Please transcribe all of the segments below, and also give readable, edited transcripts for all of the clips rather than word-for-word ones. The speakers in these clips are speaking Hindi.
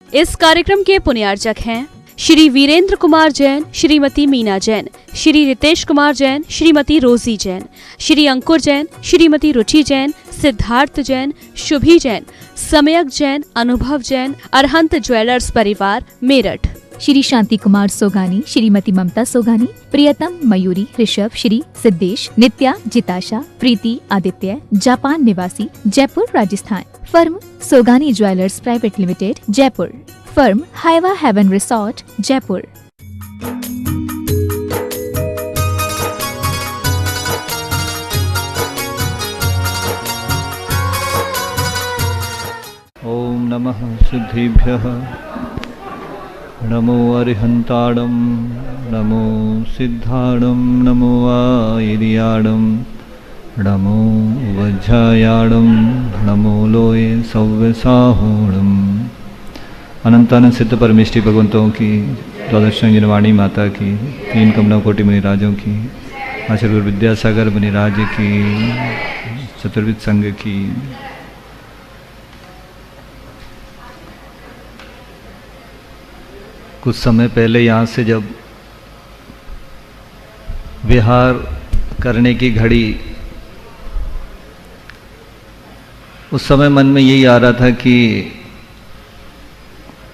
इस कार्यक्रम के पुण्यार्चक हैं श्री वीरेंद्र कुमार जैन, श्रीमती मीना जैन, श्री रितेश कुमार जैन, श्रीमती रोजी जैन, श्री अंकुर जैन, श्रीमती रुचि जैन, सिद्धार्थ जैन, शुभी जैन, समयक जैन, अनुभव जैन, अरहंत ज्वेलर्स परिवार, मेरठ। श्री शांति कुमार सोगानी, श्रीमती ममता सोगानी, प्रियतम, मयूरी, ऋषभ, श्री सिद्धेश, नित्या, जिताशा, प्रीति, आदित्य, जापान निवासी, Jaipur, Rajasthan. Firm Sogani jewellers private limited, Jaipur. Firm Haiva haven resort, Jaipur. ओम नमः सिद्धिभ्यः, नमो अरिहंताणं, नमो सिद्धाणं, नमो आयर्याणं, नमो वज्रायाणं, नमो लोये सव्यसाहूणम्। अनंतानंद सिद्ध परमेष्टि भगवंतों की, द्वादश निर्वाणी माता की, तीन कमला कोटि मुनिराजों की, आचार्य गुरु विद्यासागर मुनिराज की, चतुर्विद संघ की, कुछ समय पहले यहाँ से जब विहार करने की घड़ी, उस समय मन में यही आ रहा था कि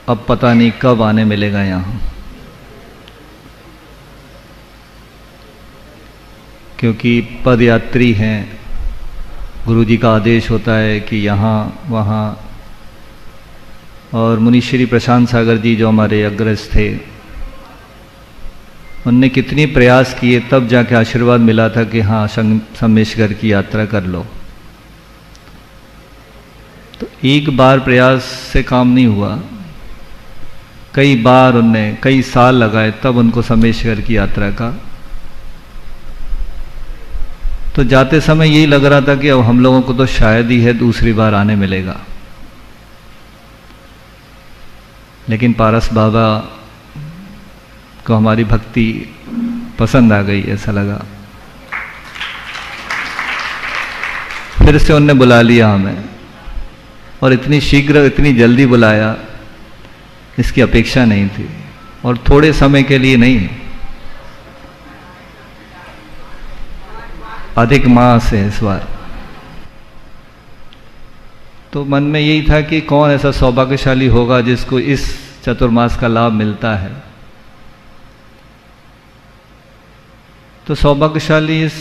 अब पता नहीं कब आने मिलेगा यहाँ, क्योंकि पदयात्री हैं, गुरुजी का आदेश होता है कि यहाँ वहाँ, और मुनि श्री प्रशांत सागर जी जो हमारे अग्रज थे, उनने कितनी प्रयास किए तब जाके आशीर्वाद मिला था कि हाँ सम्मेशगर की यात्रा कर लो। तो एक बार प्रयास से काम नहीं हुआ, कई बार उनने कई साल लगाए तब उनको सम्मेशगर की यात्रा का। तो जाते समय यही लग रहा था कि अब हम लोगों को तो शायद ही है दूसरी बार आने मिलेगा, लेकिन पारस बाबा को हमारी भक्ति पसंद आ गई, ऐसा लगा। फिर से उनने बुला लिया हमें, और इतनी शीघ्र इतनी जल्दी बुलाया, इसकी अपेक्षा नहीं थी, और थोड़े समय के लिए नहीं, अधिक मास है इस बार। तो मन में यही था कि कौन ऐसा सौभाग्यशाली होगा जिसको इस चतुर्मास का लाभ मिलता है। तो सौभाग्यशाली इस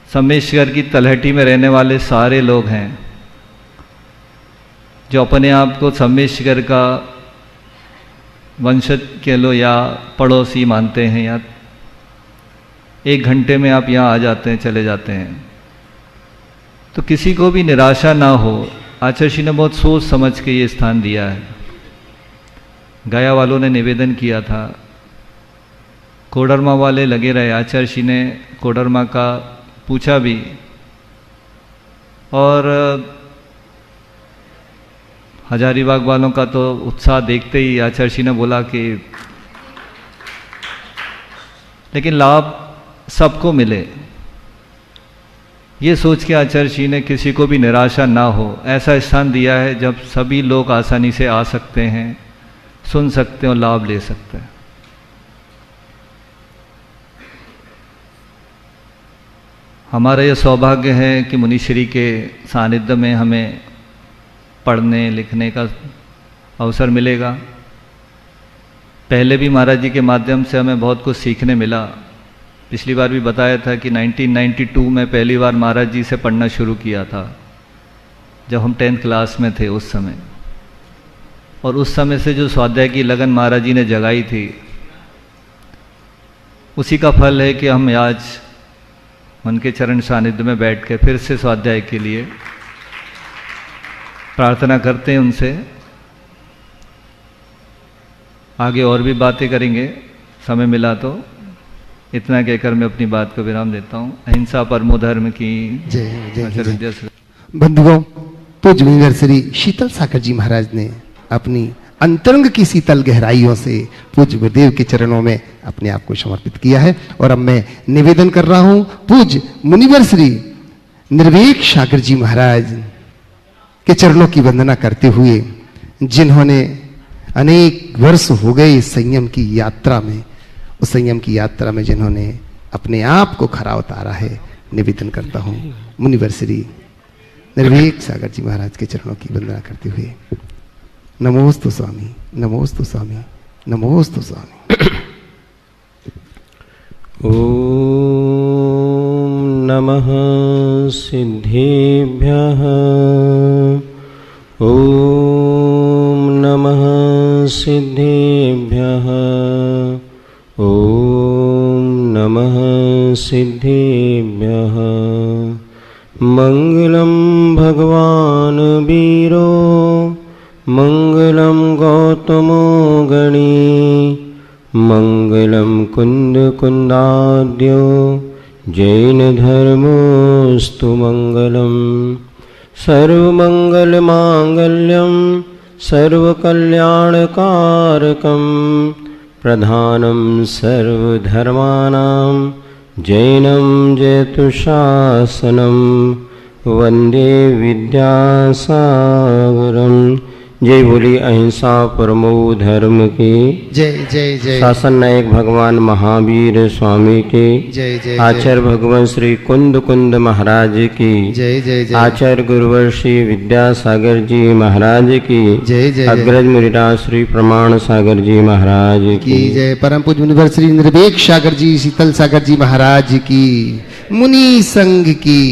सम्मेशगर की तलहटी में रहने वाले सारे लोग हैं जो अपने आप को सम्मेशगर का वंशज कह लो या पड़ोसी मानते हैं, या एक घंटे में आप यहाँ आ जाते हैं, चले जाते हैं। तो किसी को भी निराशा ना हो, आचार्य जी ने बहुत सोच समझ के ये स्थान दिया है। गया वालों ने निवेदन किया था, कोडरमा वाले लगे रहे, आचार्य जी ने कोडरमा का पूछा भी, और हजारीबाग वालों का तो उत्साह देखते ही आचार्य जी ने बोला कि लेकिन लाभ सबको मिले, ये सोच के आचार्य जी ने किसी को भी निराशा ना हो ऐसा स्थान दिया है जब सभी लोग आसानी से आ सकते हैं, सुन सकते हैं और लाभ ले सकते हैं। हमारा यह सौभाग्य है कि मुनिश्री के सानिध्य में हमें पढ़ने लिखने का अवसर मिलेगा। पहले भी महाराज जी के माध्यम से हमें बहुत कुछ सीखने मिला। पिछली बार भी बताया था कि 1992 में पहली बार महाराज जी से पढ़ना शुरू किया था, जब हम 10th क्लास में थे उस समय। और उस समय से जो स्वाध्याय की लगन महाराज जी ने जगाई थी, उसी का फल है कि हम आज उनके चरण सानिध्य में बैठ के फिर से स्वाध्याय के लिए प्रार्थना करते हैं उनसे। आगे और भी बातें करेंगे, समय मिला तो। इतना कहकर मैं अपनी बात को विराम देता हूँ। अहिंसा परमो धर्म की जय। बंधुओं, पूज्य मुनिवर श्री शीतल सागर जी महाराज ने अपनी अंतरंग की शीतल गहराइयों से पूज्य गुरुदेव के चरणों में अपने आप को समर्पित किया है। और अब मैं निवेदन कर रहा हूं पूज्य मुनिवर श्री निर्वेक सागर जी महाराज के चरणों की वंदना करते हुए, जिन्होंने अनेक वर्ष हो गए इस संयम की यात्रा में, उस संयम की यात्रा में जिन्होंने अपने आप को खरा उतारा है, निवेदन करता हूं मुनिवर श्री निर्भीक सागर जी महाराज के चरणों की वंदना करते हुए। नमोस्तु स्वामी, नमोस्तु स्वामी, नमोस्तु स्वामी। ओम नमः सिद्धेभ्यः, ओम नमः सिद्धेभ्यः, ओम नमः सिद्धेभ्यः। मंगलम भगवान वीरो, मंगलम गौतमो गणी, मंगलम कुंद कुंदाद्यो, जैन धर्मोस्तु मंगलम। सर्वमंगल मांगल्यम सर्वकल्याणकारकम, प्रधानम सर्वधर्माणां जैनम जयतुशासनम, वंदे विद्यासागरम। जय बोली अहिंसा परमो धर्म की जय जय जय। शासन नायक भगवान महावीर स्वामी की जय जय। आचार्य भगवान श्री कुंद कुंद महाराज की जय जय जय। आचार्य गुरुवर श्री विद्यासागर जी महाराज की जय जय। अग्रज मुनिराज श्री प्रमाण सागर जी महाराज की जय। परम पूज्य मुनिवर श्री निर्भीक सागर जी, शीतल सागर जी महाराज की, मुनि संघ की।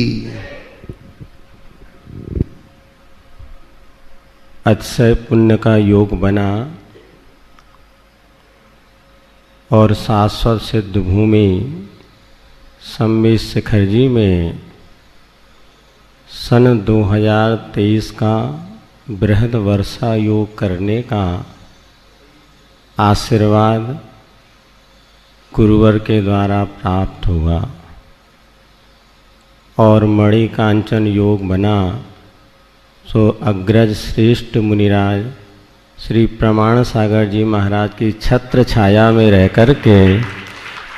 अतिशय पुण्य का योग बना और शाश्वत सिद्ध भूमि सम्मेद शिखर जी में सन 2023 का बृहद वर्षा योग करने का आशीर्वाद गुरुवर के द्वारा प्राप्त हुआ और मणिकांचन योग बना। सो अग्रज श्रेष्ठ मुनिराज श्री प्रमाण सागर जी महाराज की छत्र छाया में रह कर के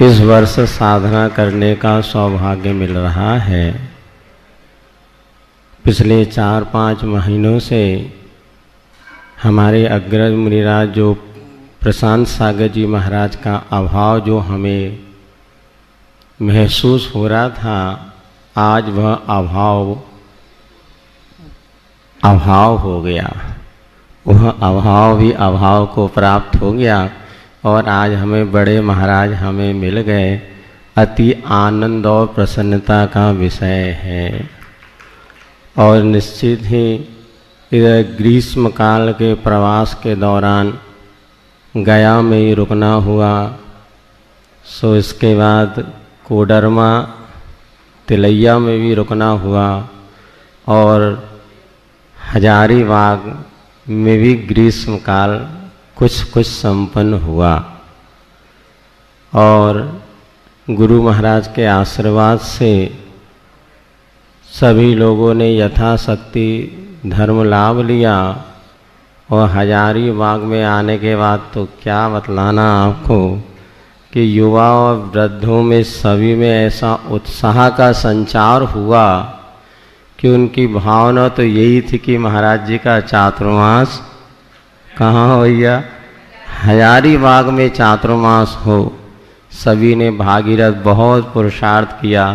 इस वर्ष साधना करने का सौभाग्य मिल रहा है। पिछले 4-5 महीनों से हमारे अग्रज मुनिराज जो प्रशांत सागर जी महाराज का अभाव जो हमें महसूस हो रहा था, आज वह अभाव हो गया। वह अभाव भी अभाव को प्राप्त हो गया और आज हमें बड़े महाराज हमें मिल गए। अति आनंद और प्रसन्नता का विषय है। और निश्चित ही इधर ग्रीष्म काल के प्रवास के दौरान गया में ही रुकना हुआ। सो इसके बाद कोडरमा तिलैया में भी रुकना हुआ और हजारीबाग में भी ग्रीष्म काल कुछ संपन्न हुआ। और गुरु महाराज के आशीर्वाद से सभी लोगों ने यथाशक्ति धर्म लाभ लिया। और हजारीबाग में आने के बाद तो क्या बतलाना आपको कि युवा और वृद्धों में सभी में ऐसा उत्साह का संचार हुआ कि उनकी भावना तो यही थी कि महाराज जी का चातुर्मास कहाँ हो भैया, हजारीबाग में चातुर्मास हो। सभी ने भागीरथ बहुत पुरुषार्थ किया,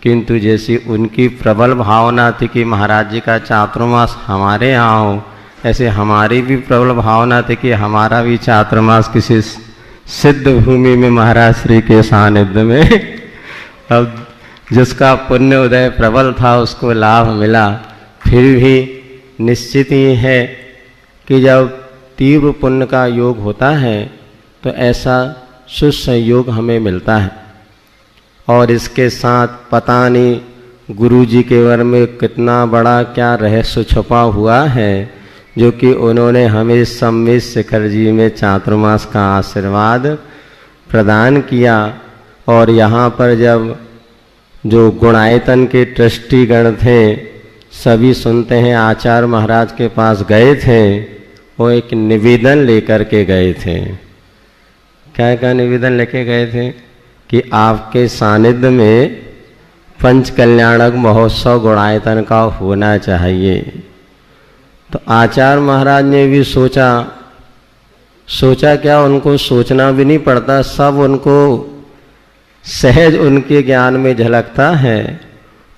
किंतु जैसी उनकी प्रबल भावना थी कि महाराज जी का चातुर्मास हमारे यहाँ हो, ऐसे हमारी भी प्रबल भावना थी कि हमारा भी चातुर्मास किसी सिद्ध भूमि में महाराज श्री के सानिध्य में। अब जिसका पुण्य उदय प्रबल था उसको लाभ मिला। फिर भी निश्चित ही है कि जब तीव्र पुण्य का योग होता है तो ऐसा सुसंयोग हमें मिलता है। और इसके साथ पता नहीं गुरु जी के वर में कितना बड़ा क्या रहस्य छुपा हुआ है, जो कि उन्होंने हमें सम्मेद शिखर जी में चातुर्मास का आशीर्वाद प्रदान किया। और यहाँ पर जब जो गुणायतन के ट्रस्टीगण थे सभी सुनते हैं आचार्य महाराज के पास गए थे, वो एक निवेदन लेकर के गए थे। क्या निवेदन लेके गए थे कि आपके सानिध्य में पंच कल्याणक महोत्सव गुणायतन का होना चाहिए। तो आचार्य महाराज ने भी सोचा सोचा क्या, उनको सोचना भी नहीं पड़ता, सब उनको सहज उनके ज्ञान में झलकता है।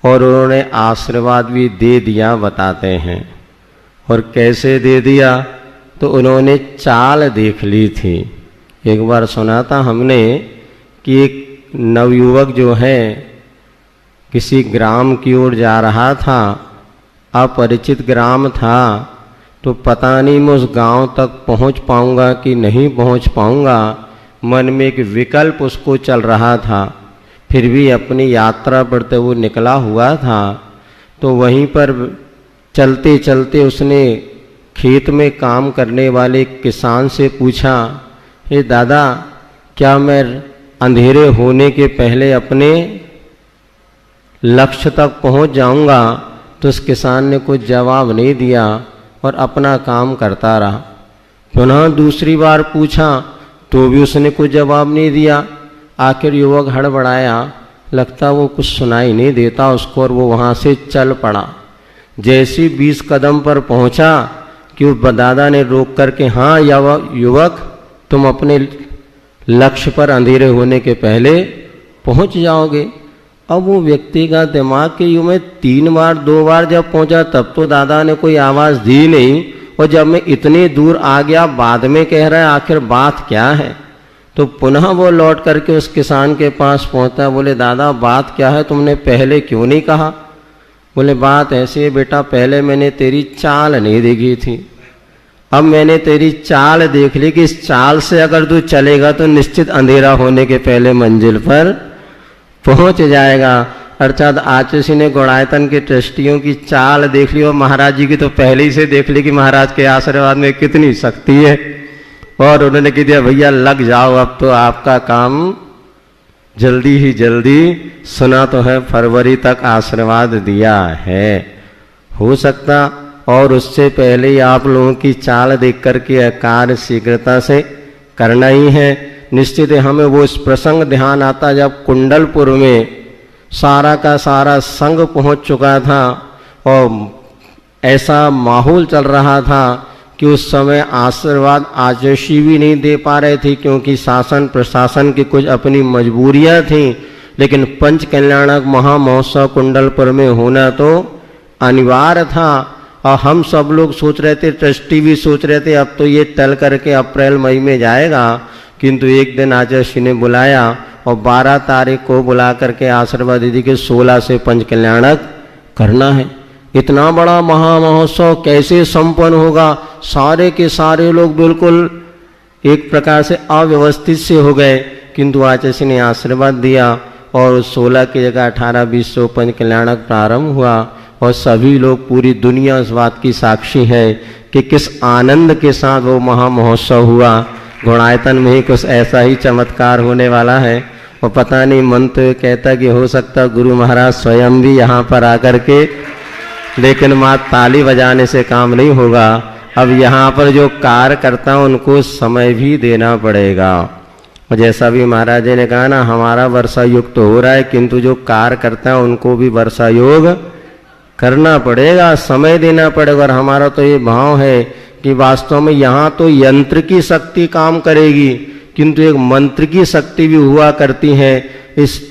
और उन्होंने आशीर्वाद भी दे दिया, बताते हैं। और कैसे दे दिया, तो उन्होंने चाल देख ली थी। एक बार सुना था हमने कि एक नवयुवक जो है किसी ग्राम की ओर जा रहा था, अपरिचित ग्राम था, तो पता नहीं मैं उस गांव तक पहुंच पाऊंगा कि नहीं पहुंच पाऊंगा, मन में एक विकल्प उसको चल रहा था। फिर भी अपनी यात्रा पर वो निकला हुआ था। तो वहीं पर चलते चलते उसने खेत में काम करने वाले किसान से पूछा, हे दादा, क्या मैं अंधेरे होने के पहले अपने लक्ष्य तक पहुंच जाऊंगा? तो उस किसान ने कुछ जवाब नहीं दिया और अपना काम करता रहा। पुनः दूसरी बार पूछा तो भी उसने कुछ जवाब नहीं दिया। आखिर युवक हड़बड़ाया, लगता वो कुछ सुनाई नहीं देता उसको, और वो वहाँ से चल पड़ा। जैसे 20 कदम पर पहुँचा कि उस दादा ने रोक करके, हाँ युवक, तुम अपने लक्ष्य पर अंधेरे होने के पहले पहुँच जाओगे। अब वो व्यक्ति का दिमाग के यूँ में 3 बार 2 बार जब पहुँचा तब तो दादा ने कोई आवाज़ दी नहीं, और जब मैं इतने दूर आ गया बाद में कह रहा है, आखिर बात क्या है? तो पुनः वो लौट करके उस किसान के पास पहुंचा, बोले दादा बात क्या है, तुमने पहले क्यों नहीं कहा? बोले बात ऐसी है बेटा, पहले मैंने तेरी चाल नहीं देखी थी, अब मैंने तेरी चाल देख ली कि इस चाल से अगर तू चलेगा तो निश्चित अंधेरा होने के पहले मंजिल पर पहुंच जाएगा। अर्थात आचार्य ने गुणायतन के ट्रस्टियों की चाल देख ली और महाराज जी की तो पहले ही से देख ली कि महाराज के आशीर्वाद में कितनी शक्ति है। और उन्होंने कह दिया भैया लग जाओ, अब तो आपका काम जल्दी ही जल्दी, सुना तो है फरवरी तक आशीर्वाद दिया है। हो सकता और उससे पहले ही आप लोगों की चाल देख करके कार्य शीघ्रता से करना ही है। निश्चित है हमें वो इस प्रसंग ध्यान आता जब कुंडलपुर में सारा का सारा संघ पहुंच चुका था और ऐसा माहौल चल रहा था कि उस समय आशीर्वाद आचर्षी भी नहीं दे पा रहे थे, क्योंकि शासन प्रशासन की कुछ अपनी मजबूरियां थीं। लेकिन पंच कल्याणक महामहोत्सव कुंडलपुर में होना तो अनिवार्य था। और हम सब लोग सोच रहे थे, ट्रस्टी भी सोच रहे थे अब तो ये टल करके अप्रैल मई में जाएगा, किंतु एक दिन आचार्य ने बुलाया और 12 तारीख को बुला करके आशीर्वाद दीदी के 16 से पंच कल्याणक करना है। इतना बड़ा महामहोत्सव कैसे संपन्न होगा? सारे के सारे लोग बिल्कुल एक प्रकार से अव्यवस्थित से हो गए, किंतु आचार्य ने आशीर्वाद दिया और 16 की जगह 18-20 से पंच कल्याणक प्रारंभ हुआ। और सभी लोग, पूरी दुनिया इस बात की साक्षी है कि किस आनंद के साथ वो महामहोत्सव हुआ। गुणायतन में ही कुछ ऐसा ही चमत्कार होने वाला है। और पता नहीं, मन तो कहता कि हो सकता गुरु महाराज स्वयं भी यहाँ पर आकर के, लेकिन मात्र ताली बजाने से काम नहीं होगा। अब यहाँ पर जो कार्य करता है उनको समय भी देना पड़ेगा। और जैसा भी महाराज जी ने कहा ना, हमारा वर्षा योग तो हो रहा है, किंतु जो कार्य करता है उनको भी वर्षा योग करना पड़ेगा, समय देना पड़ेगा। और हमारा तो ये भाव है कि वास्तव में यहाँ तो यंत्र की शक्ति काम करेगी, किंतु एक मंत्र की शक्ति भी हुआ करती है। इस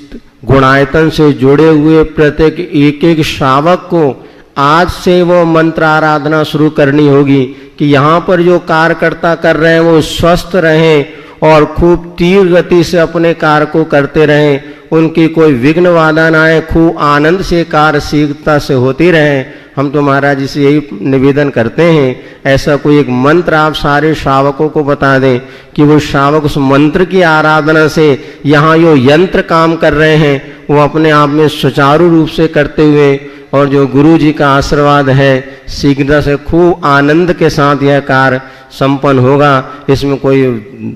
गुणायतन से जुड़े हुए प्रत्येक एक एक श्रावक को आज से वो मंत्र आराधना शुरू करनी होगी कि यहाँ पर जो कार्यकर्ता कर रहे हैं वो स्वस्थ रहें और खूब तीव्र गति से अपने कार्य को करते रहें, उनकी कोई विघ्न बाधा ना आए, खूब आनंद से कार्य शीघ्रता से होती रहे। हम तो महाराज जी से यही निवेदन करते हैं, ऐसा कोई एक मंत्र आप सारे श्रावकों को बता दें कि वो श्रावक उस मंत्र की आराधना से यहाँ जो यंत्र काम कर रहे हैं वो अपने आप में सुचारू रूप से करते हुए, और जो गुरु जी का आशीर्वाद है शीघ्रता से खूब आनंद के साथ यह कार्य संपन्न होगा। इसमें कोई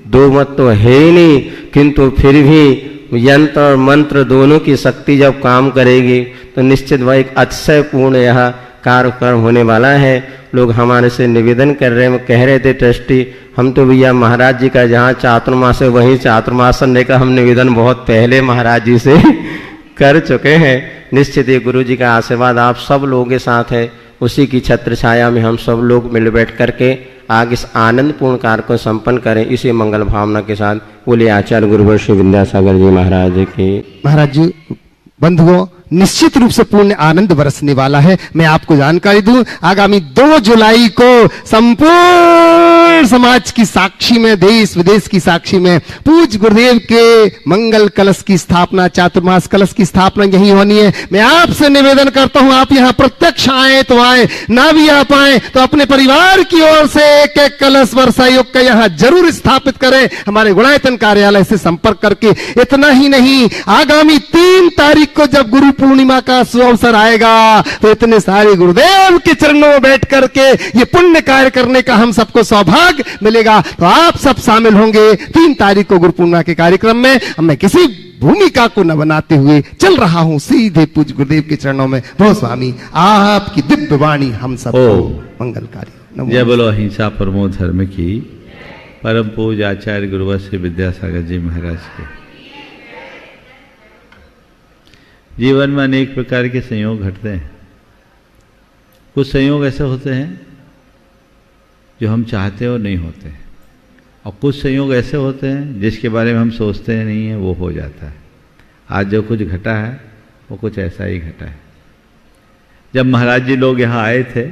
दो मत तो है ही नहीं, किंतु फिर भी यंत्र और मंत्र दोनों की शक्ति जब काम करेगी तो निश्चित वह एक अतिशयपूर्ण यह कार्यक्रम होने वाला है। लोग हमारे से निवेदन कर रहे हैं, कह रहे थे ट्रस्टी, हम तो भैया महाराज जी का जहाँ चातुर्मास है वहीं चातुर्मास करने का हम निवेदन बहुत पहले महाराज जी से कर चुके हैं। निश्चित ही गुरु जी का आशीर्वाद आप सब लोगों के साथ है उसी की छत्र छाया में हम सब लोग मिल बैठ करके आगे इस आनंदपूर्ण कार्य को संपन्न करें, इसी मंगल भावना के साथ बोले आचार्य गुरुवर श्री विद्यासागर जी महाराज की। महाराज जी, बंधुओं, निश्चित रूप से पूर्ण आनंद बरसने वाला है। मैं आपको जानकारी दूं, आगामी 2 जुलाई को संपूर्ण समाज की साक्षी में, देश विदेश की साक्षी में पूज्य गुरुदेव के मंगल कलश की स्थापना, चातुर्मास कलश की स्थापना यही होनी है। मैं आपसे निवेदन करता हूं, आप यहां प्रत्यक्ष आए तो आए, ना भी आ पाए तो अपने परिवार की ओर से एक एक कलश वर्षा योग का यहां जरूर स्थापित करें, हमारे गुणायतन कार्यालय से संपर्क करके। इतना ही नहीं, आगामी 3 तारीख को जब गुरु पूर्णिमा का सुअवसर आएगा तो इतने सारे गुरुदेव के चरणों में बैठ करके ये पुण्य कार्य करने का हम सबको सौभाग्य मिलेगा। तो आप सब शामिल होंगे 3 तारीख को गुरु पूर्णिमा के कार्यक्रम में। मैं किसी भूमिका को न बनाते हुए चल रहा हूं सीधे पूज्य गुरुदेव के चरणों में। बहुत स्वामी, आपकी दिव्य वाणी हम सबको मंगलकारी। जय बोलो अहिंसा परमो धर्म की, परम पूज्य आचार्य गुरुवर श्री विद्यासागर जी महाराज के। जीवन में अनेक प्रकार के संयोग घटते हैं। कुछ संयोग ऐसे होते हैं जो हम चाहते और नहीं होते हैं, और कुछ संयोग ऐसे होते हैं जिसके बारे में हम सोचते नहीं हैं, वो हो जाता है। आज जो कुछ घटा है वो कुछ ऐसा ही घटा है। जब महाराज जी लोग यहाँ आए थे,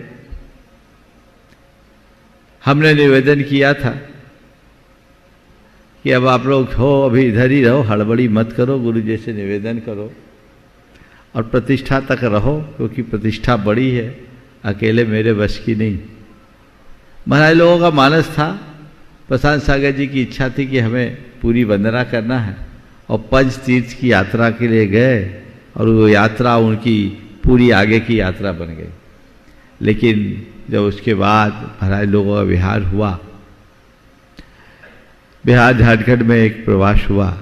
हमने निवेदन किया था कि अब आप लोग हो, अभी इधर ही रहो, हड़बड़ी मत करो, गुरु जी से निवेदन करो और प्रतिष्ठा तक रहो, क्योंकि प्रतिष्ठा बड़ी है, अकेले मेरे बस की नहीं। महाराज लोगों का मानस था, प्रशांत सागर जी की इच्छा थी कि हमें पूरी वंदना करना है, और पंच तीर्थ की यात्रा के लिए गए, और वो यात्रा उनकी पूरी आगे की यात्रा बन गई। लेकिन जब उसके बाद महाराज लोगों का विहार हुआ, बिहार झारखंड में एक प्रवास हुआ,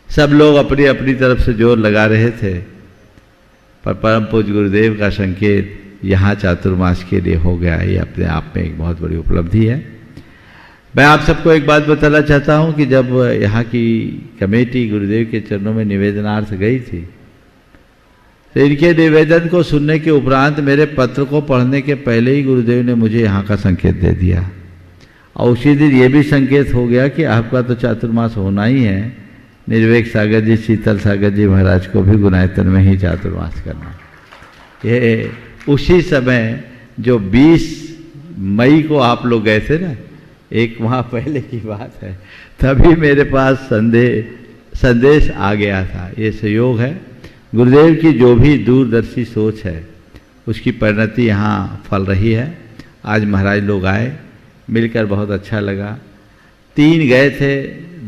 सब लोग अपनी अपनी तरफ से जोर लगा रहे थे, पर परम पूज्य गुरुदेव का संकेत यहाँ चातुर्मास के लिए हो गया। ये अपने आप में एक बहुत बड़ी उपलब्धि है। मैं आप सबको एक बात बताना चाहता हूँ कि जब यहाँ की कमेटी गुरुदेव के चरणों में निवेदनार्थ गई थी, तो इनके निवेदन को सुनने के उपरांत मेरे पत्र को पढ़ने के पहले ही गुरुदेव ने मुझे यहाँ का संकेत दे दिया, और उसी दिन ये भी संकेत हो गया कि आपका तो चातुर्मास होना ही है, निर्वेक सागर जी, शीतल सागर जी महाराज को भी गुणायतन में ही चातुर्मास करना। ये उसी समय जो 20 मई को आप लोग गए थे ना, 1 माह पहले की बात है, तभी मेरे पास संदेश आ गया था। ये संयोग है, गुरुदेव की जो भी दूरदर्शी सोच है उसकी परिणति यहाँ फल रही है। आज महाराज लोग आए, मिलकर बहुत अच्छा लगा। 3 गए थे,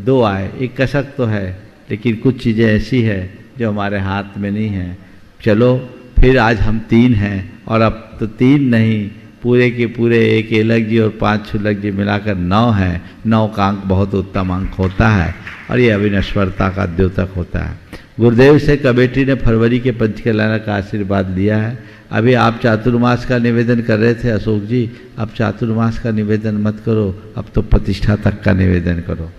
2 आए। एक कसक तो है, लेकिन कुछ चीज़ें ऐसी है जो हमारे हाथ में नहीं है। चलो फिर आज हम 3 हैं, और अब तो 3 नहीं, पूरे के पूरे 1 एलक जी और 5 छुलक जी मिलाकर 9 हैं। 9 का अंक बहुत उत्तम अंक होता है, और ये अविनश्वरता का द्योतक होता है। गुरुदेव से कमेटी ने फरवरी के पंचकल्याण का आशीर्वाद लिया है। अभी आप चातुर्मास का निवेदन कर रहे थे अशोक जी, अब चातुर्मास का निवेदन मत करो, अब तो प्रतिष्ठा तक का निवेदन करो।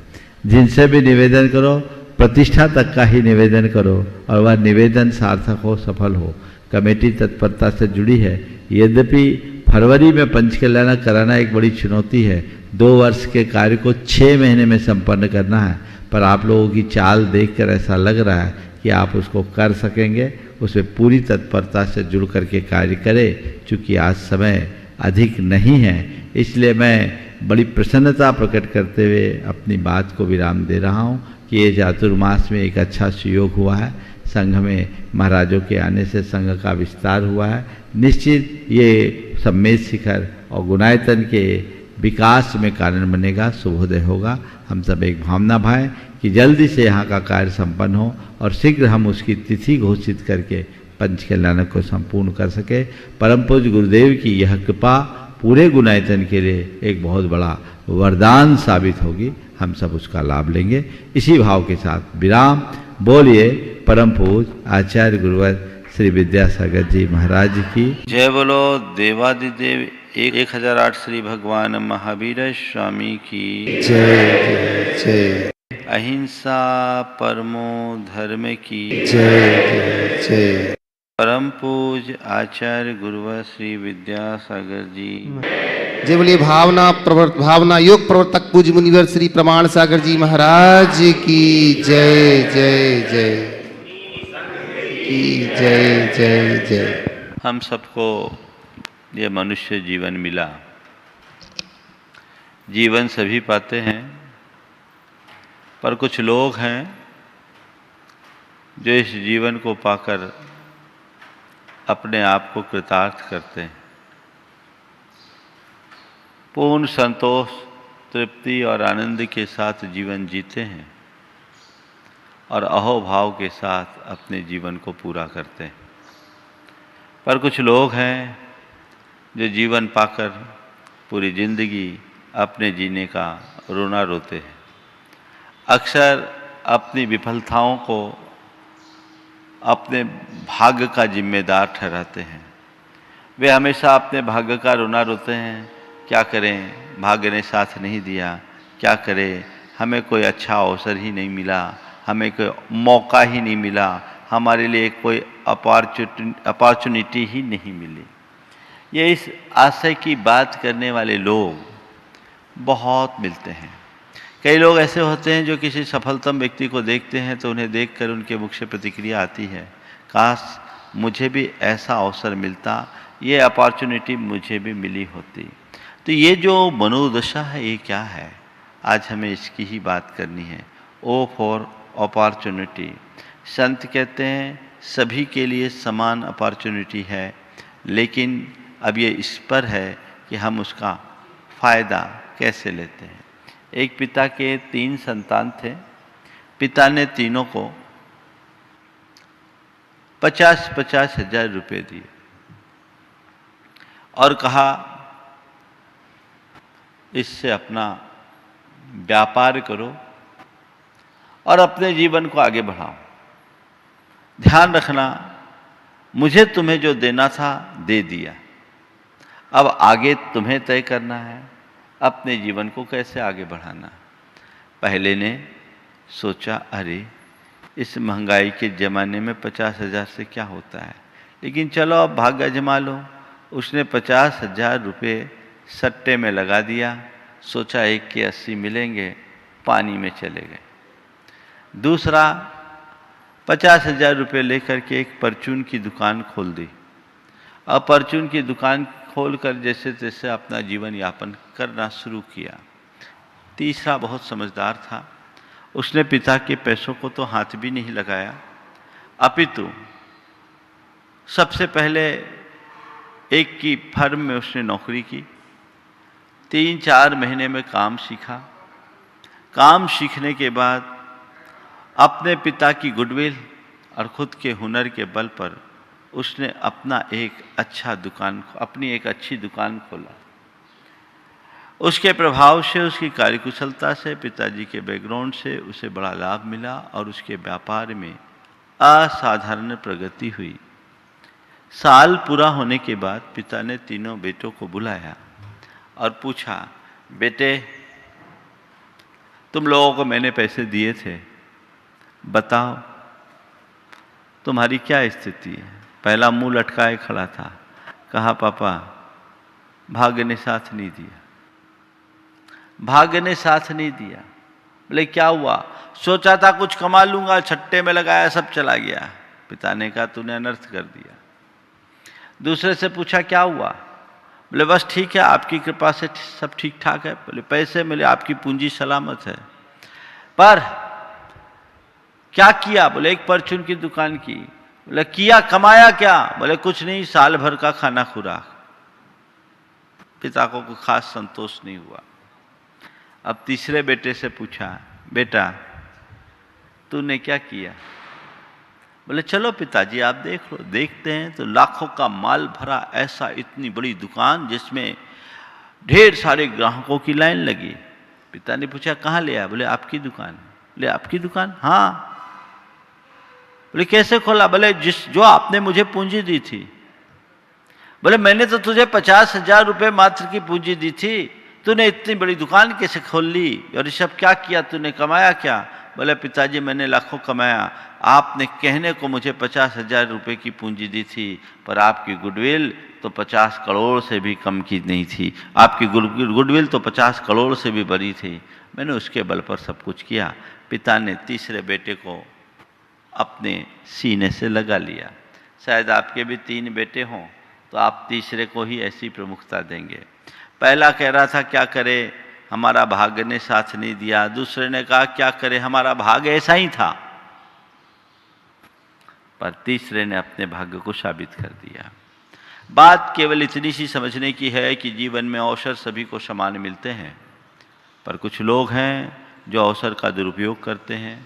जिनसे भी निवेदन करो, प्रतिष्ठा तक का ही निवेदन करो, और वह निवेदन सार्थक हो, सफल हो। कमेटी तत्परता से जुड़ी है। यद्यपि फरवरी में पंचकल्याण कराना एक बड़ी चुनौती है, 2 वर्ष के कार्य को 6 महीने में संपन्न करना है, पर आप लोगों की चाल देखकर ऐसा लग रहा है कि आप उसको कर सकेंगे। उसमें पूरी तत्परता से जुड़ करके कार्य करें। चूँकि आज समय अधिक नहीं है, इसलिए मैं बड़ी प्रसन्नता प्रकट करते हुए अपनी बात को विराम दे रहा हूँ कि ये चातुर्मास में एक अच्छा सुयोग हुआ है। संघ में महाराजों के आने से संघ का विस्तार हुआ है। निश्चित ये सम्मेद शिखर और गुणायतन के विकास में कारण बनेगा, शुभोदय होगा। हम सब एक भावना भाएं कि जल्दी से यहाँ का कार्य संपन्न हो, और शीघ्र हम उसकी तिथि घोषित करके पंचकल्याण को संपूर्ण कर सके। परम पूज्य गुरुदेव की यह कृपा पूरे गुणायतन के लिए एक बहुत बड़ा वरदान साबित होगी। हम सब उसका लाभ लेंगे। इसी भाव के साथ विराम। बोलिए परम पूज्य आचार्य गुरुवर श्री विद्यासागर जी महाराज की जय। बोलो देवादिदेव 1008 श्री भगवान महावीर स्वामी की जय जय। अहिंसा परमो धर्म की जय जय। परम पूज आचार्य गुरुवर श्री विद्यासागर जी। जय बोलिए भावना योग प्रवर्तक पूज्य मुनिवर श्री प्रमाण सागर जी महाराज की जय जय जय की जय जय जय। हम सबको ये मनुष्य जीवन मिला। जीवन सभी पाते हैं, पर कुछ लोग हैं जो इस जीवन को पाकर अपने आप को कृतार्थ करते हैं, पूर्ण संतोष, तृप्ति और आनंद के साथ जीवन जीते हैं और अहोभाव के साथ अपने जीवन को पूरा करते हैं। पर कुछ लोग हैं जो जीवन पाकर पूरी जिंदगी अपने जीने का रोना रोते हैं, अक्सर अपनी विफलताओं को अपने भाग्य का जिम्मेदार ठहराते हैं। वे हमेशा अपने भाग्य का रोना रोते हैं, क्या करें, भाग्य ने साथ नहीं दिया, क्या करें, हमें कोई अच्छा अवसर ही नहीं मिला, हमें कोई मौका ही नहीं मिला, हमारे लिए कोई अपॉर्चुनिटी ही नहीं मिली। ये इस आशय की बात करने वाले लोग बहुत मिलते हैं। कई लोग ऐसे होते हैं जो किसी सफलतम व्यक्ति को देखते हैं तो उन्हें देखकर उनके मुख से प्रतिक्रिया आती है, काश मुझे भी ऐसा अवसर मिलता, ये अपॉर्चुनिटी मुझे भी मिली होती। तो ये जो मनोदशा है ये क्या है, आज हमें इसकी ही बात करनी है। Oh for opportunity. संत कहते हैं सभी के लिए समान अपॉर्चुनिटी है, लेकिन अब ये इस पर है कि हम उसका फ़ायदा कैसे लेते हैं। एक पिता के 3 संतान थे। पिता ने तीनों को 50-50 हजार रुपये दिए और कहा इससे अपना व्यापार करो और अपने जीवन को आगे बढ़ाओ। ध्यान रखना, मुझे तुम्हें जो देना था दे दिया, अब आगे तुम्हें तय करना है अपने जीवन को कैसे आगे बढ़ाना। पहले ने सोचा अरे इस महंगाई के ज़माने में 50,000 से क्या होता है, लेकिन चलो अब भाग्य आजमा लो। उसने 50,000 रुपये सट्टे में लगा दिया, सोचा 1 के 80 मिलेंगे, पानी में चले गए। दूसरा 50,000 रुपये लेकर के एक परचून की दुकान खोल दी। अब परचून की दुकान खोलकर जैसे तैसे अपना जीवन यापन करना शुरू किया। तीसरा बहुत समझदार था, उसने पिता के पैसों को तो हाथ भी नहीं लगाया, अपितु सबसे पहले एक की फर्म में उसने नौकरी की। 3-4 महीने में काम सीखा। काम सीखने के बाद अपने पिता की गुडविल और खुद के हुनर के बल पर उसने अपनी एक अच्छी दुकान खोला। उसके प्रभाव से, उसकी कार्यकुशलता से, पिताजी के बैकग्राउंड से उसे बड़ा लाभ मिला और उसके व्यापार में असाधारण प्रगति हुई। साल पूरा होने के बाद पिता ने तीनों बेटों को बुलाया और पूछा, बेटे तुम लोगों को मैंने पैसे दिए थे, बताओ तुम्हारी क्या स्थिति है। पहला मुंह लटकाए खड़ा था, कहा पापा भाग्य ने साथ नहीं दिया, भाग्य ने साथ नहीं दिया। बोले क्या हुआ? सोचा था कुछ कमा लूंगा, छट्टे में लगाया, सब चला गया। पिता ने कहा तूने अनर्थ कर दिया। दूसरे से पूछा क्या हुआ? बोले बस ठीक है, आपकी कृपा से सब ठीक ठाक है। बोले पैसे मिले, आपकी पूंजी सलामत है, पर क्या किया? बोले एक परचून की दुकान की। बोले किया, कमाया क्या? बोले कुछ नहीं, साल भर का खाना खुराक। पिता को कोई खास संतोष नहीं हुआ। अब तीसरे बेटे से पूछा, बेटा तूने क्या किया? बोले चलो पिताजी आप देख लो। देखते हैं तो लाखों का माल भरा ऐसा इतनी बड़ी दुकान जिसमें ढेर सारे ग्राहकों की लाइन लगी। पिता ने पूछा कहाँ ले आया? बोले आपकी दुकान। बोले आपकी दुकान? हाँ। बोले कैसे खोला? बोले जो आपने मुझे पूंजी दी थी। बोले मैंने तो तुझे 50,000 रुपये मात्र की पूंजी दी थी, तूने इतनी बड़ी दुकान कैसे खोल ली? और ये सब क्या किया तूने, कमाया क्या? बोले पिताजी मैंने लाखों कमाया, आपने कहने को मुझे 50,000 रुपये की पूंजी दी थी, पर आपकी गुडविल तो 50 करोड़ से भी कम की नहीं थी, आपकी गुडविल तो 50 करोड़ से भी बड़ी थी, मैंने उसके बल पर सब कुछ किया। पिता ने तीसरे बेटे को अपने सीने से लगा लिया। शायद आपके भी 3 बेटे हों तो आप तीसरे को ही ऐसी प्रमुखता देंगे। पहला कह रहा था क्या करे, हमारा भाग्य ने साथ नहीं दिया। दूसरे ने कहा क्या करे, हमारा भाग्य ऐसा ही था। पर तीसरे ने अपने भाग्य को साबित कर दिया। बात केवल इतनी सी समझने की है कि जीवन में अवसर सभी को समान मिलते हैं, पर कुछ लोग हैं जो अवसर का दुरुपयोग करते हैं,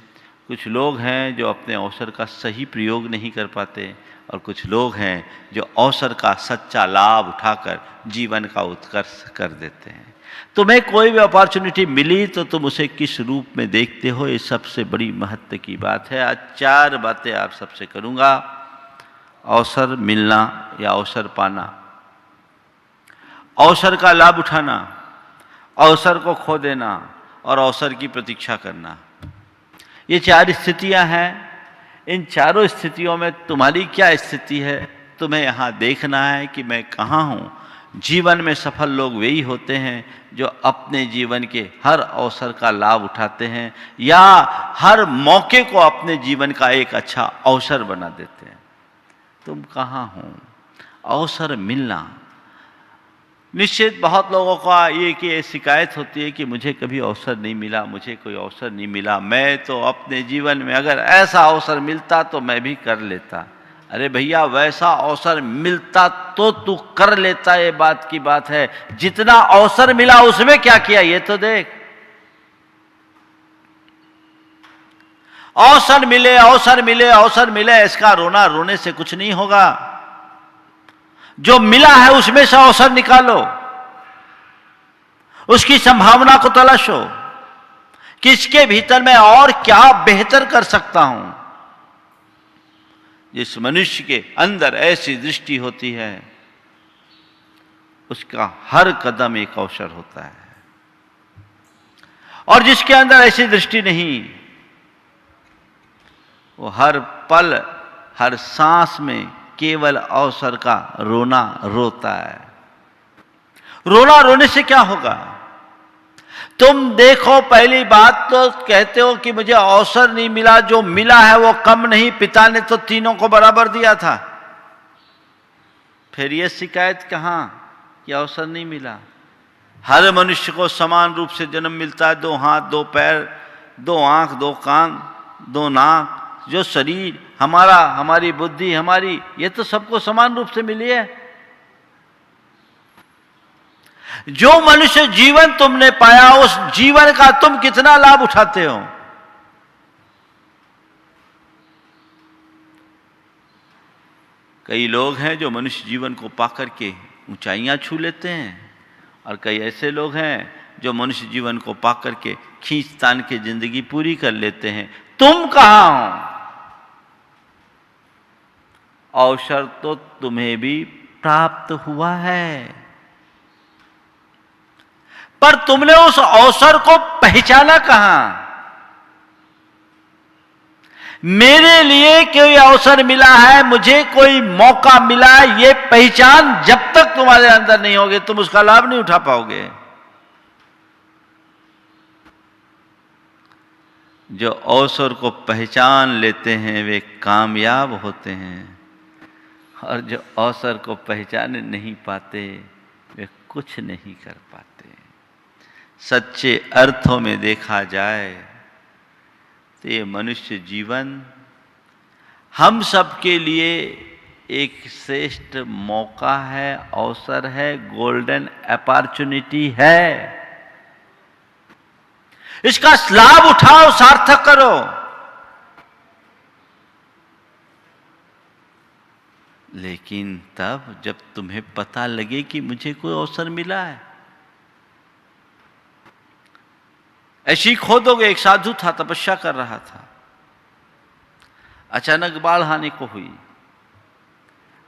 कुछ लोग हैं जो अपने अवसर का सही प्रयोग नहीं कर पाते, और कुछ लोग हैं जो अवसर का सच्चा लाभ उठाकर जीवन का उत्कर्ष कर देते हैं। तुम्हें कोई भी अपॉर्चुनिटी मिली तो तुम उसे किस रूप में देखते हो, ये सबसे बड़ी महत्व की बात है। आज 4 बातें आप सबसे करूंगा। अवसर मिलना या अवसर पाना, अवसर का लाभ उठाना, अवसर को खो देना और अवसर की प्रतीक्षा करना। ये 4 स्थितियां हैं। इन चारों स्थितियों में तुम्हारी क्या स्थिति है, तुम्हें यहाँ देखना है कि मैं कहाँ हूँ। जीवन में सफल लोग वही होते हैं जो अपने जीवन के हर अवसर का लाभ उठाते हैं या हर मौके को अपने जीवन का एक अच्छा अवसर बना देते हैं। तुम कहाँ हो? अवसर मिलना। निश्चित बहुत लोगों का ये शिकायत होती है कि मुझे कभी अवसर नहीं मिला, मुझे कोई अवसर नहीं मिला, मैं तो अपने जीवन में अगर ऐसा अवसर मिलता तो मैं भी कर लेता। अरे भैया, वैसा अवसर मिलता तो तू कर लेता, ये बात की बात है। जितना अवसर मिला उसमें क्या किया ये तो देख। अवसर मिले, अवसर मिले, अवसर मिले, इसका रोना रोने से कुछ नहीं होगा। जो मिला है उसमें से अवसर निकालो, उसकी संभावना को तलाशो कि इसके भीतर मैं और क्या बेहतर कर सकता हूं। जिस मनुष्य के अंदर ऐसी दृष्टि होती है उसका हर कदम एक अवसर होता है, और जिसके अंदर ऐसी दृष्टि नहीं वो हर पल हर सांस में केवल अवसर का रोना रोता है। रोना रोने से क्या होगा? तुम देखो, पहली बात तो कहते हो कि मुझे अवसर नहीं मिला, जो मिला है वो कम नहीं, पिता ने तो तीनों को बराबर दिया था। फिर ये शिकायत कहां कि अवसर नहीं मिला? हर मनुष्य को समान रूप से जन्म मिलता है। 2 हाथ, 2 पैर, 2 आंख, 2 कान, 2 नाक, जो शरीर हमारा, हमारी बुद्धि, हमारी, ये तो सबको समान रूप से मिली है। जो मनुष्य जीवन तुमने पाया उस जीवन का तुम कितना लाभ उठाते हो? कई लोग हैं जो मनुष्य जीवन को पाकर के ऊंचाइयां छू लेते हैं, और कई ऐसे लोग हैं जो मनुष्य जीवन को पाकर के खींचतान के जिंदगी पूरी कर लेते हैं। तुम कहां हो? अवसर तो तुम्हें भी प्राप्त हुआ है, पर तुमने उस अवसर को पहचाना कहां? मेरे लिए कोई अवसर मिला है, मुझे कोई मौका मिला है, ये पहचान जब तक तुम्हारे अंदर नहीं होगी तुम उसका लाभ नहीं उठा पाओगे। जो अवसर को पहचान लेते हैं वे कामयाब होते हैं, और जो अवसर को पहचान नहीं पाते वे कुछ नहीं कर पाते। सच्चे अर्थों में देखा जाए तो ये मनुष्य जीवन हम सबके लिए एक श्रेष्ठ मौका है, अवसर है, गोल्डन अपॉर्चुनिटी है। इसका लाभ उठाओ, सार्थक करो। लेकिन तब जब तुम्हें पता लगे कि मुझे कोई अवसर मिला है। ऐसी खोदोगे, एक साधु था, तपस्या कर रहा था, अचानक बाढ़ आने को हुई,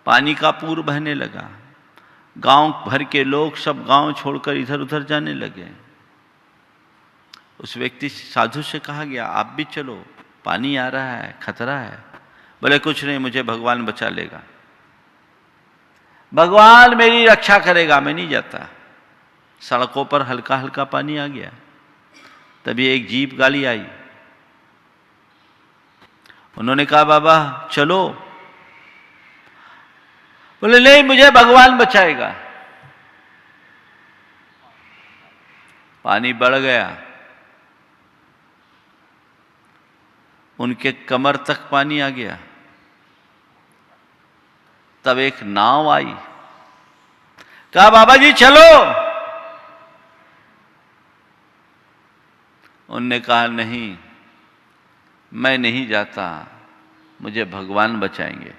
पानी का पूर बहने लगा, गांव भर के लोग सब गांव छोड़कर इधर उधर जाने लगे। उस व्यक्ति साधु से कहा गया, आप भी चलो, पानी आ रहा है, खतरा है। बोले कुछ नहीं, मुझे भगवान बचा लेगा, भगवान मेरी रक्षा करेगा, मैं नहीं जाता। सड़कों पर हल्का हल्का पानी आ गया। तभी एक जीप गाड़ी आई। उन्होंने कहा बाबा चलो। बोले नहीं, मुझे भगवान बचाएगा। पानी बढ़ गया, उनके कमर तक पानी आ गया। तब एक नाव आई। कहा बाबा जी चलो। उनने कहा नहीं, मैं नहीं जाता, मुझे भगवान बचाएंगे।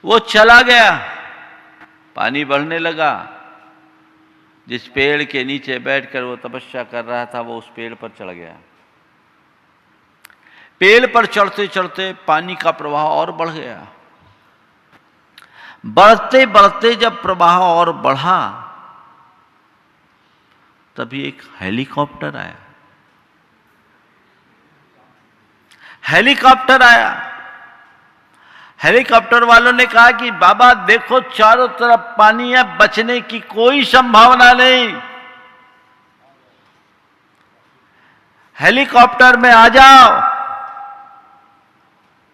वो चला गया। पानी बढ़ने लगा। जिस पेड़ के नीचे बैठकर वो तपस्या कर रहा था, वो उस पेड़ पर चढ़ गया। पेड़ पर चढ़ते चढ़ते पानी का प्रवाह और बढ़ गया। बढ़ते बढ़ते जब प्रवाह और बढ़ा, तभी एक हेलीकॉप्टर आया। हेलीकॉप्टर आया। हेलीकॉप्टर वालों ने कहा कि बाबा देखो चारों तरफ पानी है, बचने की कोई संभावना नहीं, हेलीकॉप्टर में आ जाओ,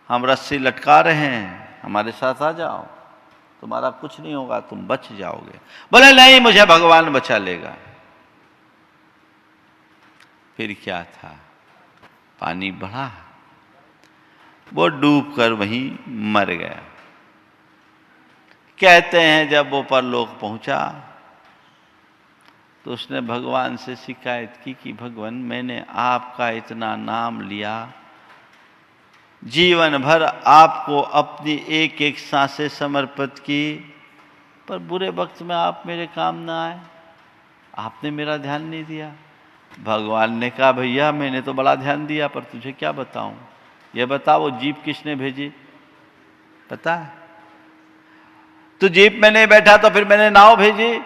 हम रस्सी लटका रहे हैं, हमारे साथ आ जाओ, तुम्हारा कुछ नहीं होगा, तुम बच जाओगे। बोले नहीं, मुझे भगवान बचा लेगा। फिर क्या था, पानी बढ़ा, वो डूबकर वहीं मर गया। कहते हैं जब वो परलोक पहुंचा तो उसने भगवान से शिकायत की कि भगवान मैंने आपका इतना नाम लिया, जीवन भर आपको अपनी एक एक सांसें समर्पित की, पर बुरे वक्त में आप मेरे काम ना आए, आपने मेरा ध्यान नहीं दिया। भगवान ने कहा भैया मैंने तो बड़ा ध्यान दिया, पर तुझे क्या बताऊं, ये बता वो जीप किसने भेजी, पता है? तू जीप में नहीं बैठा तो फिर मैंने नाव भेजी,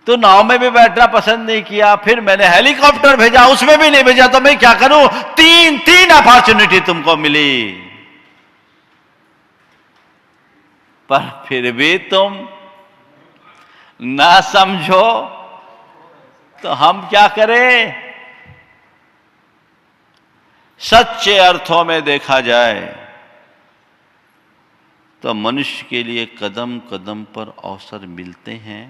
तू नाव में भी बैठना पसंद नहीं किया, फिर मैंने हेलीकॉप्टर भेजा, उसमें भी नहीं भेजा, तो मैं क्या करूं? तीन अपॉर्चुनिटी तुमको मिली, पर फिर भी तुम ना समझो, तो हम क्या करें? सच्चे अर्थों में देखा जाए तो मनुष्य के लिए कदम कदम पर अवसर मिलते हैं।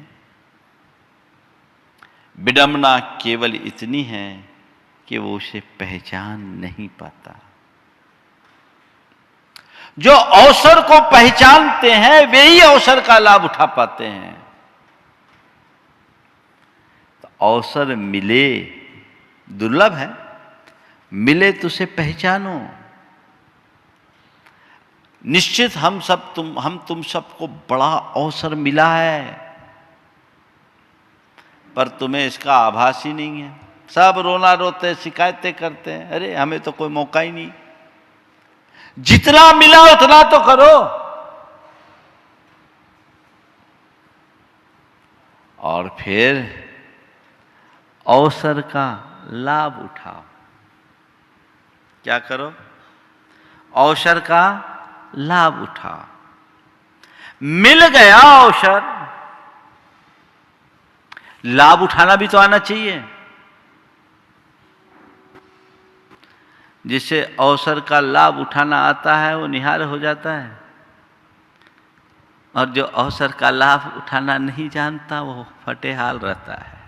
विडंबना केवल इतनी है कि वो उसे पहचान नहीं पाता। जो अवसर को पहचानते हैं वे ही अवसर का लाभ उठा पाते हैं। तो अवसर मिले, दुर्लभ है, मिले तो उसे पहचानो। निश्चित हम तुम सबको बड़ा अवसर मिला है, पर तुम्हें इसका आभास ही नहीं है। सब रोना रोते, शिकायतें करते हैं, अरे हमें तो कोई मौका ही नहीं। जितना मिला उतना तो करो, और फिर अवसर का लाभ उठाओ। क्या करो? अवसर का लाभ उठाओ। मिल गया अवसर, लाभ उठाना भी तो आना चाहिए। जिसे अवसर का लाभ उठाना आता है वो निहाल हो जाता है, और जो अवसर का लाभ उठाना नहीं जानता वो फटेहाल रहता है।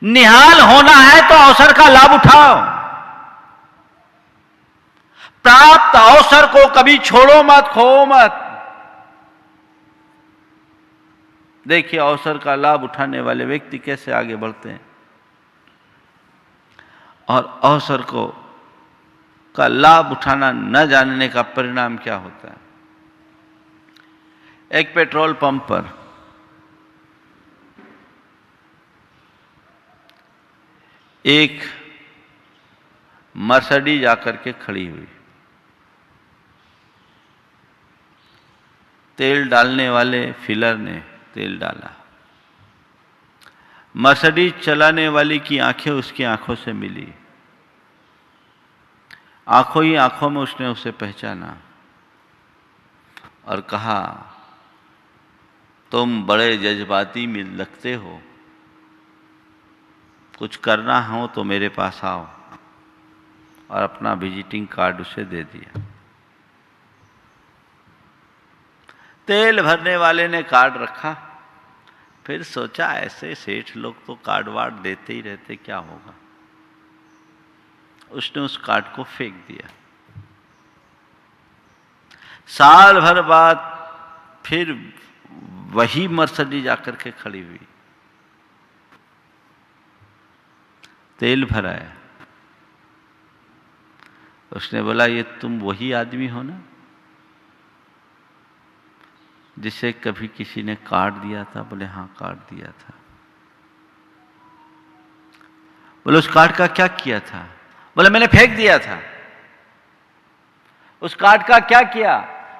निहाल होना है तो अवसर का लाभ उठाओ। प्राप्त अवसर को कभी छोड़ो मत, खो मत। देखिए अवसर का लाभ उठाने वाले व्यक्ति कैसे आगे बढ़ते हैं, और अवसर का लाभ उठाना न जानने का परिणाम क्या होता है। एक पेट्रोल पंप पर एक मर्सिडीज आकर के खड़ी हुई। तेल डालने वाले फिलर ने तेल डाला, मर्सिडीज चलाने वाली की आंखें उसकी आंखों से मिली, आंखों ही आंखों में उसने उसे पहचाना और कहा, तुम बड़े जज्बाती मिल लगते हो, कुछ करना हो तो मेरे पास आओ, और अपना विजिटिंग कार्ड उसे दे दिया। तेल भरने वाले ने कार्ड रखा, फिर सोचा ऐसे सेठ लोग तो कार्ड वार्ड देते ही रहते, क्या होगा। उसने उस कार्ड को फेंक दिया। साल भर बाद फिर वही मर्सिडीज आकर के खड़ी हुई, तेल भराया। उसने बोला, ये तुम वही आदमी हो ना जिसे कभी किसी ने कार्ड दिया था? बोले हाँ, कार्ड दिया था। बोले उस कार्ड का क्या किया था? बोला मैंने फेंक दिया था। उस कार्ड का क्या किया?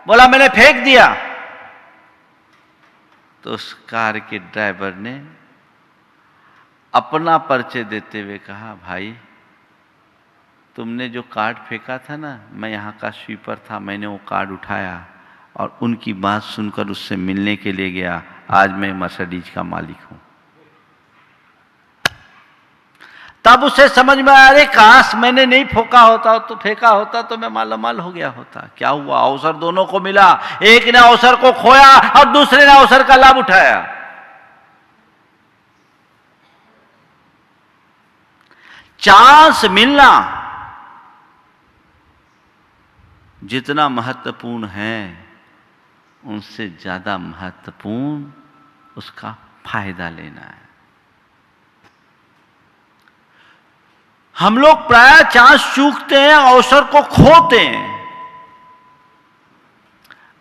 बोला मैंने फेंक दिया। तो उस कार के ड्राइवर ने अपना परिचय देते हुए कहा, भाई तुमने जो कार्ड फेंका था ना, मैं यहाँ का स्वीपर था, मैंने वो कार्ड उठाया और उनकी बात सुनकर उससे मिलने के लिए गया। आज मैं मर्सिडीज का मालिक हूं। तब उसे समझ में आया, अरे काश मैंने नहीं फेंका होता तो मैं मालामाल हो गया होता। क्या हुआ? अवसर दोनों को मिला, एक ने अवसर को खोया और दूसरे ने अवसर का लाभ उठाया। चांस मिलना जितना महत्वपूर्ण है, उनसे ज्यादा महत्वपूर्ण उसका फायदा लेना है। हम लोग प्राय चांस चूकते हैं, अवसर को खोते हैं,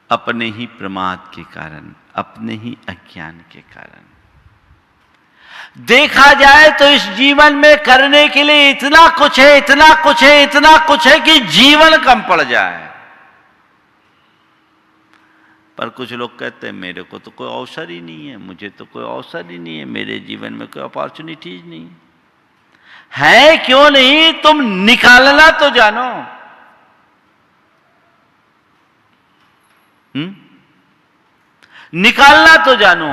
अपने ही प्रमाद के कारण, अपने ही अज्ञान के कारण। देखा जाए तो इस जीवन में करने के लिए इतना कुछ है, इतना कुछ है, इतना कुछ है कि जीवन कम पड़ जाए। पर कुछ लोग कहते हैं मेरे को तो कोई अवसर ही नहीं है, मुझे तो कोई अवसर ही नहीं है, मेरे जीवन में कोई अपॉर्चुनिटीज नहीं है। क्यों नहीं? तुम निकालना तो जानो। निकालना तो जानो।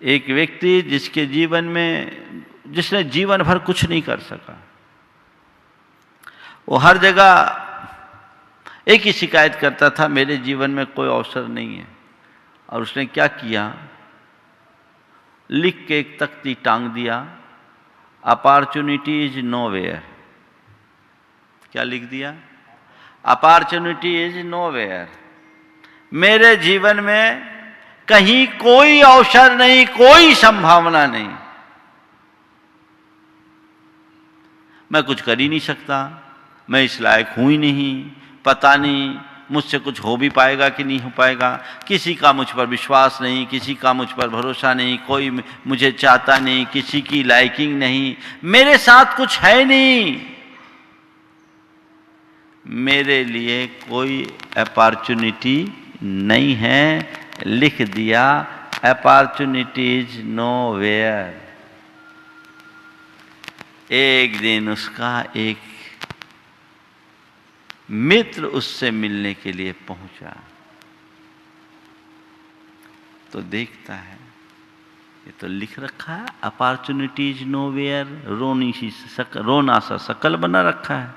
एक व्यक्ति जिसके जीवन में, जिसने जीवन भर कुछ नहीं कर सका, वो हर जगह एक ही शिकायत करता था, मेरे जीवन में कोई अवसर नहीं है। और उसने क्या किया? लिख के एक तख्ती टांग दिया, अपॉर्चुनिटी इज नोवेयर। क्या लिख दिया? Opportunity is nowhere. मेरे जीवन में कहीं कोई अवसर नहीं, कोई संभावना नहीं, मैं कुछ कर ही नहीं सकता, मैं इस लायक हूं ही नहीं, पता नहीं मुझसे कुछ हो भी पाएगा कि नहीं हो पाएगा, किसी का मुझ पर विश्वास नहीं, किसी का मुझ पर भरोसा नहीं, कोई मुझे चाहता नहीं, किसी की लाइकिंग नहीं, मेरे साथ कुछ है नहीं, मेरे लिए कोई अपॉर्चुनिटी नहीं है। लिख दिया, अपॉर्चुनिटीज नोवेयर। एक दिन उसका एक मित्र उससे मिलने के लिए पहुंचा, तो देखता है ये तो लिख रखा है अपॉर्चुनिटीज नोवेयर, रोना सा शकल बना रखा है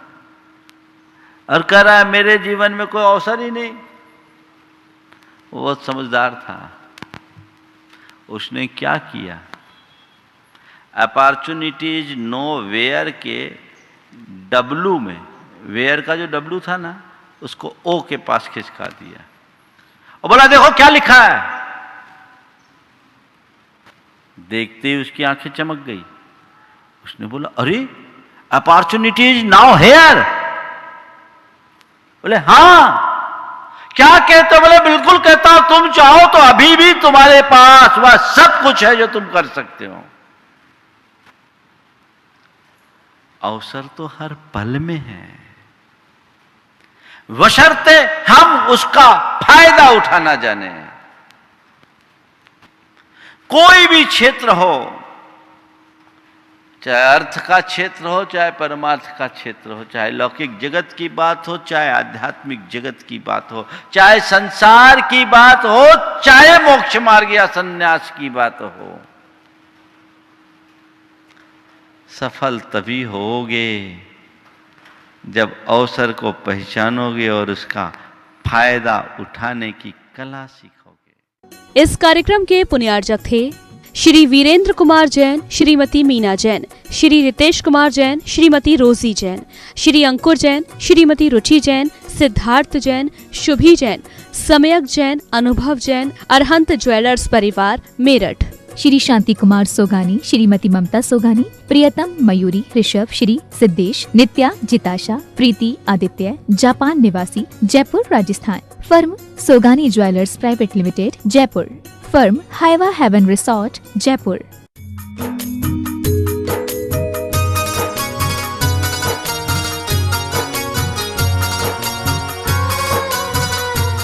और कह रहा है मेरे जीवन में कोई अवसर ही नहीं। वो बहुत समझदार था। उसने क्या किया? अपॉर्चुनिटीज नोवेयर के डब्लू में, वेयर का जो डब्लू था ना, उसको ओ के पास खिसका दिया और बोला देखो क्या लिखा है। देखते ही उसकी आंखें चमक गई। उसने बोला अरे अपॉर्चुनिटीज नाउ हेयर। बोले हाँ। क्या कहते? बोले बिल्कुल कहता हूं, तुम चाहो तो अभी भी तुम्हारे पास वह सब कुछ है जो तुम कर सकते हो। अवसर तो हर पल में है, बशर्ते हम उसका फायदा उठाना जाने। कोई भी क्षेत्र हो, चाहे अर्थ का क्षेत्र हो, चाहे परमार्थ का क्षेत्र हो, चाहे लौकिक जगत की बात हो, चाहे आध्यात्मिक जगत की बात हो, चाहे संसार की बात हो, चाहे मोक्ष मार्ग या संन्यास की बात हो, सफल तभी होगे जब अवसर को पहचानोगे और उसका फायदा उठाने की कला सीखोगे। इस कार्यक्रम के पुण्यार्चक थे श्री वीरेंद्र कुमार जैन, श्रीमती मीना जैन, श्री रितेश कुमार जैन, श्रीमती रोजी जैन, श्री अंकुर जैन, श्रीमती रुचि जैन, सिद्धार्थ जैन, शुभी जैन, सम्यक जैन, अनुभव जैन, अरहंत ज्वेलर्स परिवार, मेरठ। श्री शांति कुमार सोगानी, श्रीमती ममता सोगानी, प्रियतम मयूरी ऋषभ, श्री सिद्धेश, नित्या जिताशा, प्रीति आदित्य, जापान निवासी, Jaipur Rajasthan. Firm Sogani jewellers private limited, Jaipur. Firm Haiva haven resort, Jaipur.